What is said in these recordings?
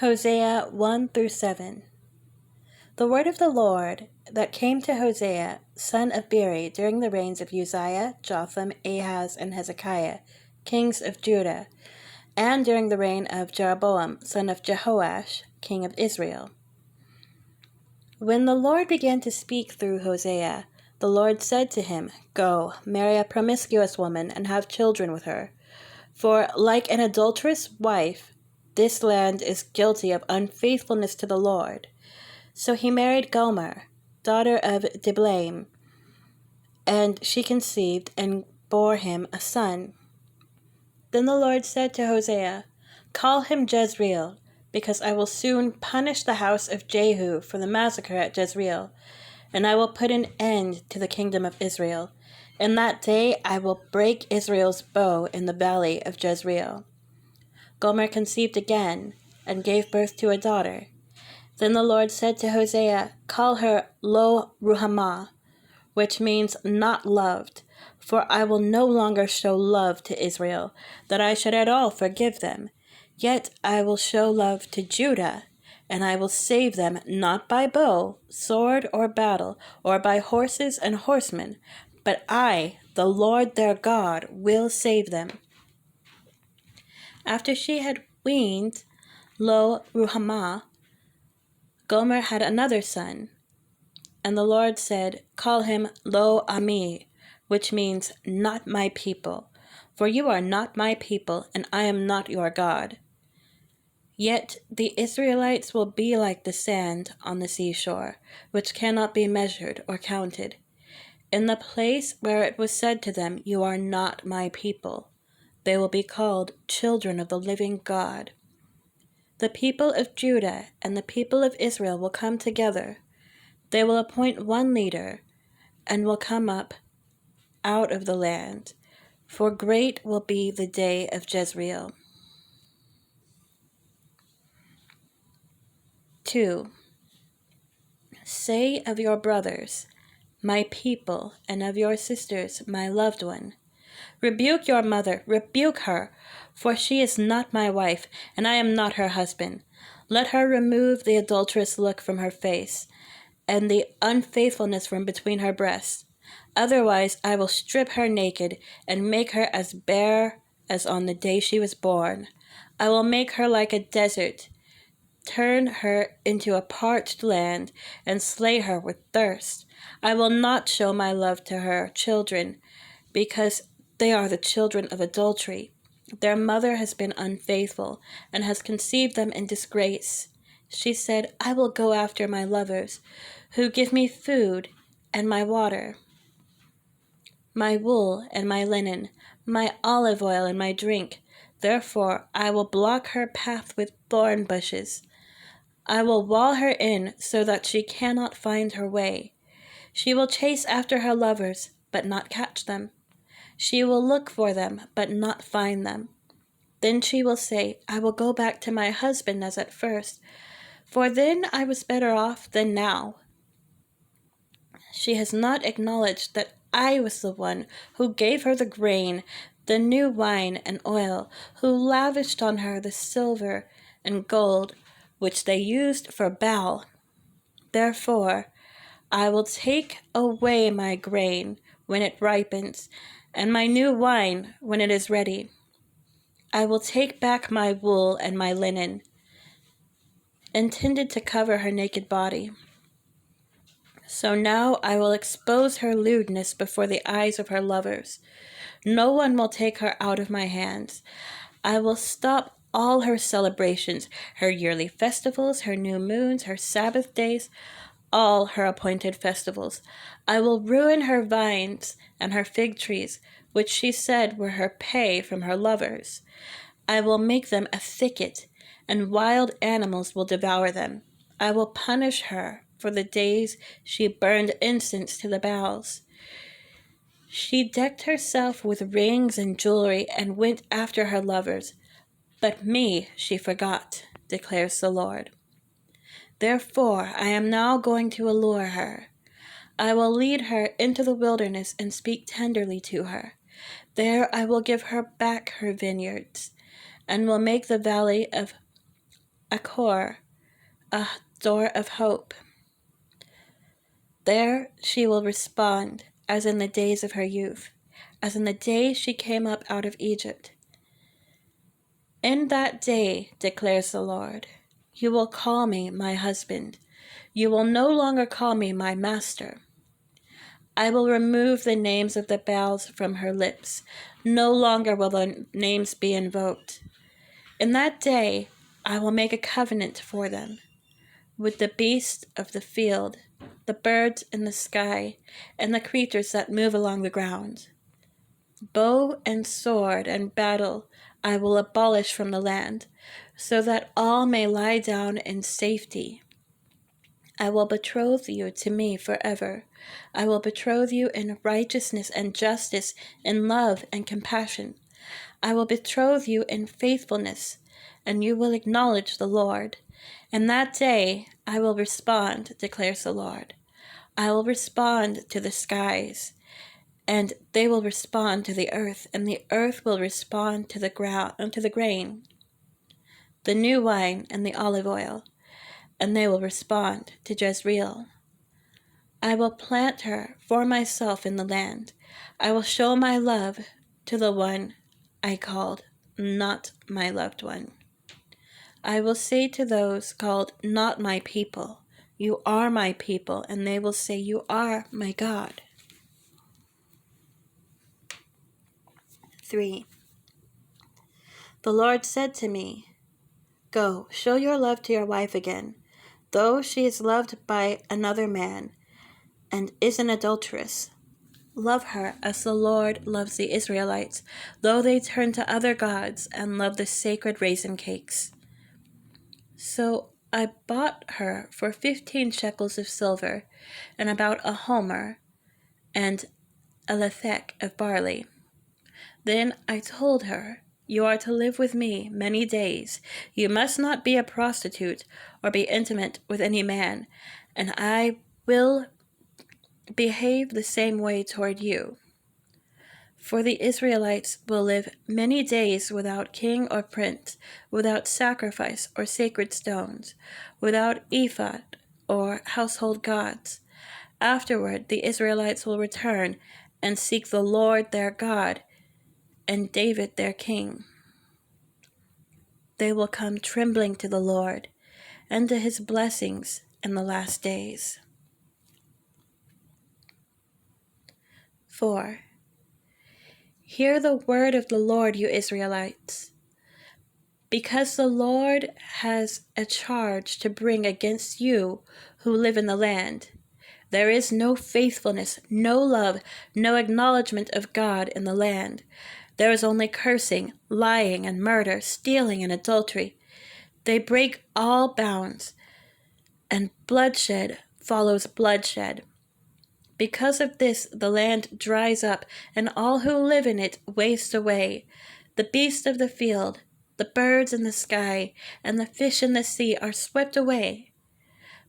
Hosea 1 through 7. The word of the Lord that came to Hosea, son of Beeri, during the reigns of Uzziah, Jotham, Ahaz, and Hezekiah, kings of Judah, and during the reign of Jeroboam, son of Jehoash, king of Israel. When the Lord began to speak through Hosea, the Lord said to him, "Go, marry a promiscuous woman and have children with her. For like an adulterous wife, this land is guilty of unfaithfulness to the Lord." So he married Gomer, daughter of Diblaim, and she conceived and bore him a son. Then the Lord said to Hosea, "Call him Jezreel, because I will soon punish the house of Jehu for the massacre at Jezreel, and I will put an end to the kingdom of Israel. In that day I will break Israel's bow in the valley of Jezreel." Gomer conceived again, and gave birth to a daughter. Then the Lord said to Hosea, "Call her Lo Ruhamah, which means not loved, for I will no longer show love to Israel, that I should at all forgive them. Yet I will show love to Judah, and I will save them not by bow, sword, or battle, or by horses and horsemen, but I, the Lord their God, will save them." After she had weaned Lo Ruhamah, Gomer had another son, and the Lord said, "Call him Lo Ami, which means not my people, for you are not my people, and I am not your God. Yet the Israelites will be like the sand on the seashore, which cannot be measured or counted. In the place where it was said to them, 'You are not my people,' they will be called children of the living God. The people of Judah and the people of Israel will come together. They will appoint one leader and will come up out of the land, for great will be the day of Jezreel." 2. Say of your brothers, "My people," and of your sisters, "My loved one." Rebuke your mother, rebuke her, for she is not my wife, and I am not her husband. Let her remove the adulterous look from her face, and the unfaithfulness from between her breasts. Otherwise I will strip her naked, and make her as bare as on the day she was born. I will make her like a desert, turn her into a parched land, and slay her with thirst. I will not show my love to her children, because they are the children of adultery. Their mother has been unfaithful, and has conceived them in disgrace. She said, "I will go after my lovers, who give me food and my water, my wool and my linen, my olive oil and my drink. Therefore I will block her path with thorn bushes. I will wall her in so that she cannot find her way. She will chase after her lovers, but not catch them. She will look for them, but not find them. Then she will say, 'I will go back to my husband as at first, for then I was better off than now.' She has not acknowledged that I was the one who gave her the grain, the new wine and oil, who lavished on her the silver and gold, which they used for Baal. Therefore, I will take away my grain when it ripens, and my new wine when it is ready. I will take back my wool and my linen, intended to cover her naked body. So now I will expose her lewdness before the eyes of her lovers. No one will take her out of my hands. I will stop all her celebrations, her yearly festivals, her new moons, her Sabbath days, all her appointed festivals. I will ruin her vines and her fig trees, which she said were her pay from her lovers. I will make them a thicket, and wild animals will devour them. I will punish her for the days she burned incense to the Baals. She decked herself with rings and jewelry and went after her lovers, but me she forgot, declares the Lord. Therefore I am now going to allure her. I will lead her into the wilderness and speak tenderly to her. There I will give her back her vineyards, and will make the valley of Achor, a door of hope. There she will respond as in the days of her youth, as in the day she came up out of Egypt. In that day, declares the Lord, you will call me my husband. You will no longer call me my master. I will remove the names of the Baals from her lips. No longer will the names be invoked. In that day, I will make a covenant for them with the beasts of the field, the birds in the sky, and the creatures that move along the ground. Bow and sword and battle I will abolish from the land, so that all may lie down in safety. I will betroth you to me forever. I will betroth you in righteousness and justice, in love and compassion. I will betroth you in faithfulness, and you will acknowledge the Lord. In that day I will respond, declares the Lord. I will respond to the skies, and they will respond to the earth, and the earth will respond to the ground and to the grain, the new wine and the olive oil, and they will respond to Jezreel. I will plant her for myself in the land. I will show my love to the one I called not my loved one. I will say to those called not my people, you are my people, and they will say, you are my God. 3. The Lord said to me, go, show your love to your wife again, though she is loved by another man and is an adulteress. Love her as the Lord loves the Israelites, though they turn to other gods and love the sacred raisin cakes. So I bought her for 15 shekels of silver, and about a homer, and a lethek of barley. Then I told her, you are to live with me many days. You must not be a prostitute or be intimate with any man, and I will behave the same way toward you. For the Israelites will live many days without king or prince, without sacrifice or sacred stones, without ephod or household gods. Afterward, the Israelites will return and seek the Lord their God and David their king. They will come trembling to the Lord and to his blessings in the last days. 4. Hear the word of the Lord, you Israelites. Because the Lord has a charge to bring against you who live in the land. There is no faithfulness, no love, no acknowledgement of God in the land. There is only cursing, lying, and murder, stealing, and adultery. They break all bounds, and bloodshed follows bloodshed. Because of this, the land dries up, and all who live in it waste away. The beasts of the field, the birds in the sky, and the fish in the sea are swept away.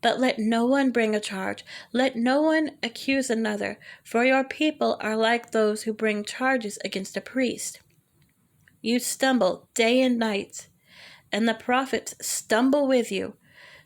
But let no one bring a charge, let no one accuse another, for your people are like those who bring charges against a priest. You stumble day and night, and the prophets stumble with you,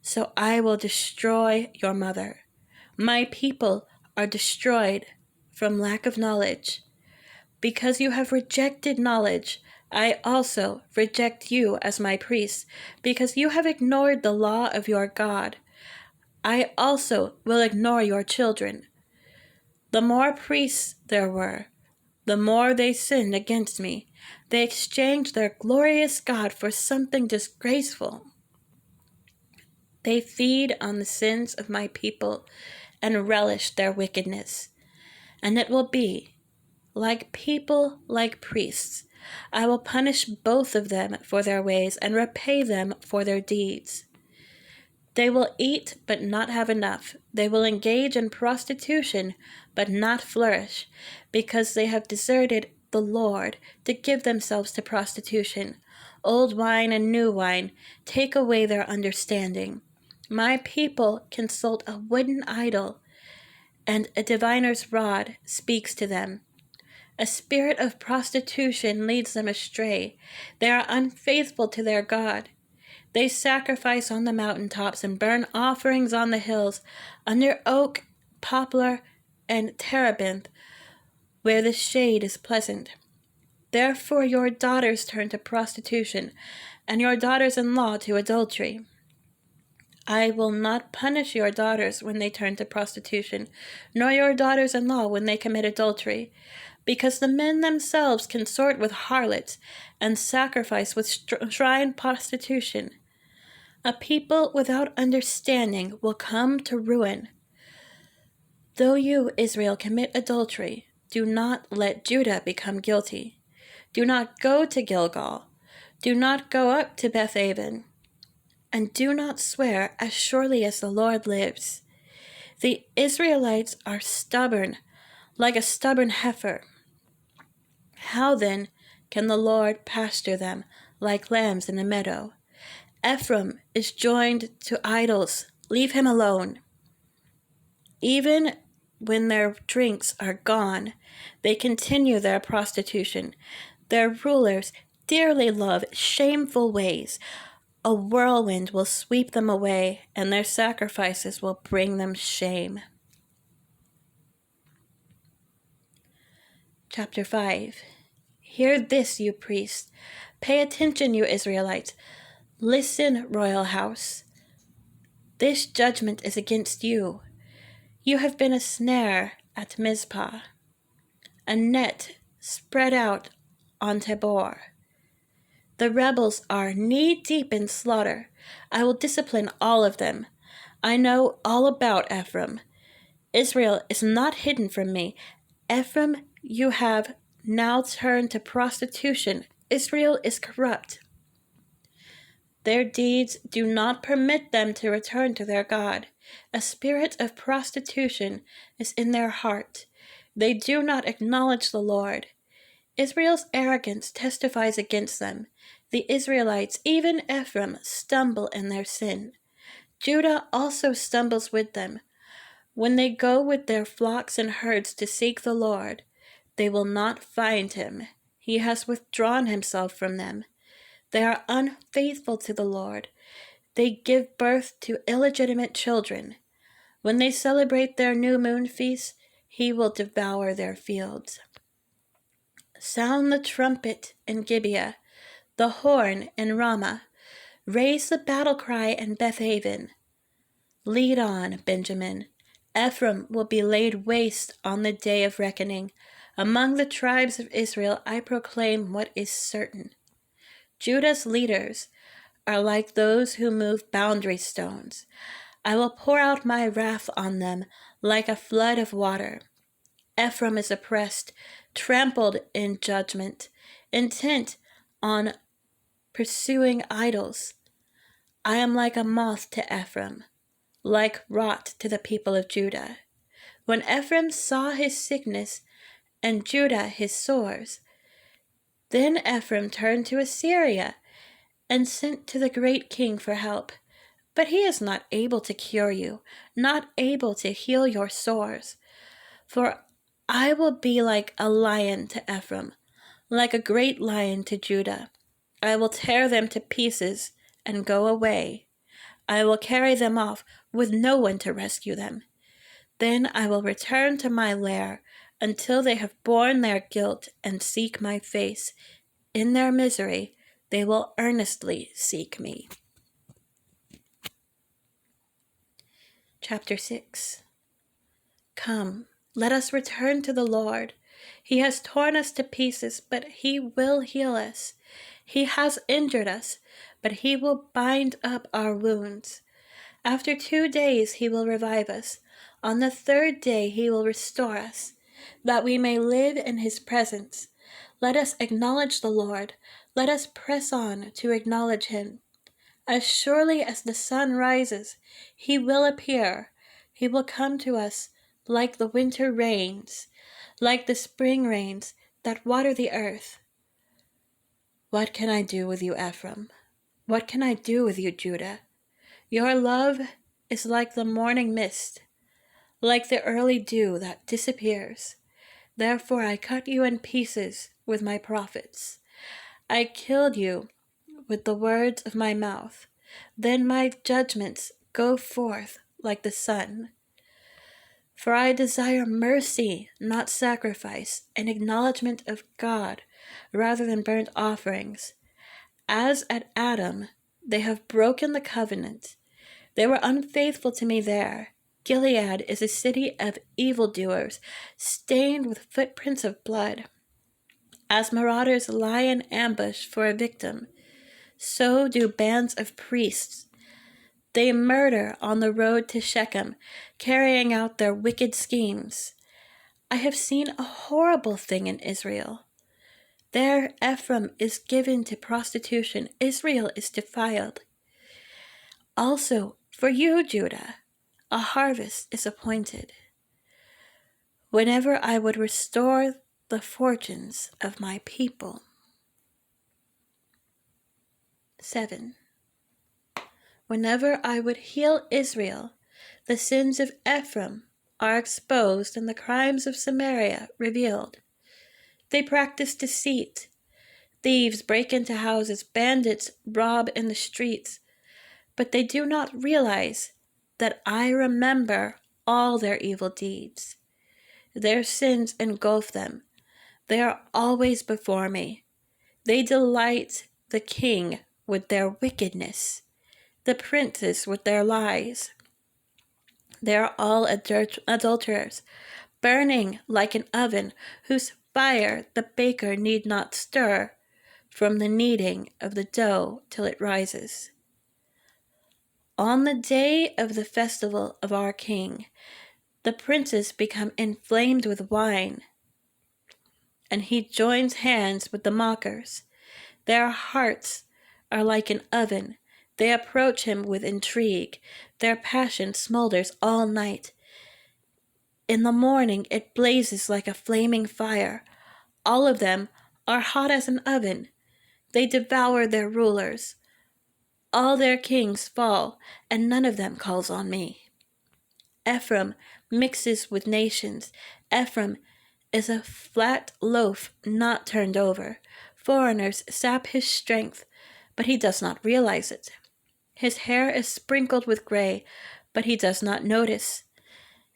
so I will destroy your mother. My people are destroyed from lack of knowledge. Because you have rejected knowledge, I also reject you as my priests. Because you have ignored the law of your God, I also will ignore your children. The more priests there were, the more they sinned against me. They exchanged their glorious God for something disgraceful. They feed on the sins of my people and relish their wickedness. And it will be, like people, like priests, I will punish both of them for their ways and repay them for their deeds. They will eat but not have enough. They will engage in prostitution but not flourish, because they have deserted the Lord to give themselves to prostitution. Old wine and new wine take away their understanding. My people consult a wooden idol, and a diviner's rod speaks to them. A spirit of prostitution leads them astray. They are unfaithful to their God. They sacrifice on the mountaintops and burn offerings on the hills, under oak, poplar, and terebinth, where the shade is pleasant. Therefore your daughters turn to prostitution, and your daughters-in-law to adultery. I will not punish your daughters when they turn to prostitution, nor your daughters-in-law when they commit adultery, because the men themselves consort with harlots and sacrifice with shrine prostitution. A people without understanding will come to ruin. Though you, Israel, commit adultery, do not let Judah become guilty. Do not go to Gilgal. Do not go up to Bethaven. And do not swear, as surely as the Lord lives. The Israelites are stubborn, like a stubborn heifer. How then can the Lord pasture them like lambs in a meadow? Ephraim is joined to idols. Leave him alone. Even when their drinks are gone, they continue their prostitution. Their rulers dearly love shameful ways. A whirlwind will sweep them away, and their sacrifices will bring them shame. Chapter 5. Hear this, you priests. Pay attention, you Israelites. Listen, royal house. This judgment is against you. You have been a snare at Mizpah, a net spread out on Tabor. The rebels are knee-deep in slaughter. I will discipline all of them. I know all about Ephraim. Israel is not hidden from me. Ephraim, you have now turned to prostitution. Israel is corrupt. Their deeds do not permit them to return to their God. A spirit of prostitution is in their heart. They do not acknowledge the Lord. Israel's arrogance testifies against them. The Israelites, even Ephraim, stumble in their sin. Judah also stumbles with them. When they go with their flocks and herds to seek the Lord, they will not find him. He has withdrawn himself from them. They are unfaithful to the Lord. They give birth to illegitimate children. When they celebrate their new moon feasts, he will devour their fields. Sound the trumpet in Gibeah, the horn in Ramah. Raise the battle cry in Bethaven. Lead on, Benjamin. Ephraim will be laid waste on the day of reckoning. Among the tribes of Israel I proclaim what is certain. Judah's leaders are like those who move boundary stones. I will pour out my wrath on them like a flood of water. Ephraim is oppressed, trampled in judgment, intent on pursuing idols. I am like a moth to Ephraim, like rot to the people of Judah. When Ephraim saw his sickness and Judah his sores, then Ephraim turned to Assyria and sent to the great king for help. But he is not able to cure you, not able to heal your sores. For I will be like a lion to Ephraim, like a great lion to Judah. I will tear them to pieces and go away. I will carry them off with no one to rescue them. Then I will return to my lair until they have borne their guilt and seek my face. In their misery, they will earnestly seek me. Chapter 6. Come, let us return to the Lord. He has torn us to pieces, but he will heal us. He has injured us, but he will bind up our wounds. After 2 days he will revive us. On the 3rd day he will restore us, that we may live in his presence. Let us acknowledge the Lord. Let us press on to acknowledge him. As surely as the sun rises, he will appear. He will come to us like the winter rains, like the spring rains that water the earth. What can I do with you, Ephraim? What can I do with you, Judah? Your love is like the morning mist, like the early dew that disappears. Therefore I cut you in pieces with my prophets. I killed you with the words of my mouth. Then my judgments go forth like the sun. For I desire mercy, not sacrifice, an acknowledgement of God rather than burnt offerings. As at Adam, they have broken the covenant. They were unfaithful to me there. Gilead is a city of evildoers, stained with footprints of blood. As marauders lie in ambush for a victim, so do bands of priests. They murder on the road to Shechem, carrying out their wicked schemes. I have seen a horrible thing in Israel. There Ephraim is given to prostitution, Israel is defiled. Also, for you, Judah, a harvest is appointed. Whenever I would restore the fortunes of my people. 7. Whenever I would heal Israel, the sins of Ephraim are exposed and the crimes of Samaria revealed. They practice deceit. Thieves break into houses, bandits rob in the streets, but they do not realize that I remember all their evil deeds. Their sins engulf them. They are always before me. They delight the king with their wickedness, the princes with their lies. They are all adulterers, burning like an oven, whose fire the baker need not stir from the kneading of the dough till it rises. On the day of the festival of our king, the princes become inflamed with wine, and he joins hands with the mockers. Their hearts are like an oven. They approach him with intrigue. Their passion smolders all night. In the morning it blazes like a flaming fire. All of them are hot as an oven. They devour their rulers. All their kings fall, and none of them calls on me. Ephraim mixes with nations. Ephraim is a flat loaf not turned over. Foreigners sap his strength, but he does not realize it. His hair is sprinkled with gray, but he does not notice.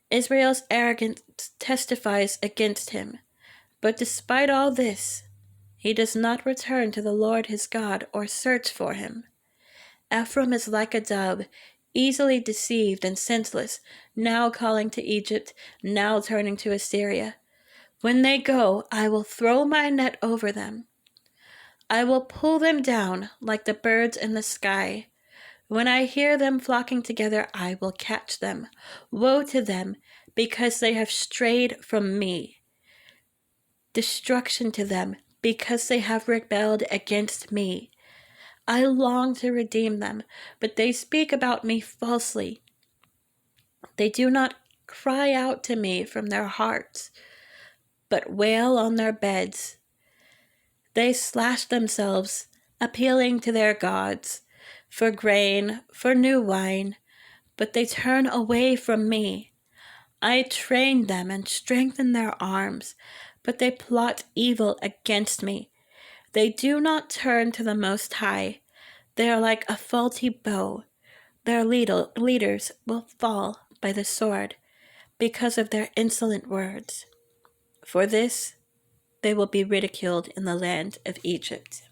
Israel's arrogance testifies against him, but despite all this, he does not return to the Lord his God or search for him. Ephraim is like a dove, easily deceived and senseless, now calling to Egypt, now turning to Assyria. When they go, I will throw my net over them. I will pull them down like the birds in the sky. When I hear them flocking together, I will catch them. Woe to them, because they have strayed from me. Destruction to them, because they have rebelled against me. I long to redeem them, but they speak about me falsely. They do not cry out to me from their hearts, but wail on their beds. They slash themselves, appealing to their gods for grain, for new wine, but they turn away from me. I train them and strengthen their arms, but they plot evil against me. They do not turn to the Most High. They are like a faulty bow. Their leaders will fall by the sword because of their insolent words. For this, they will be ridiculed in the land of Egypt.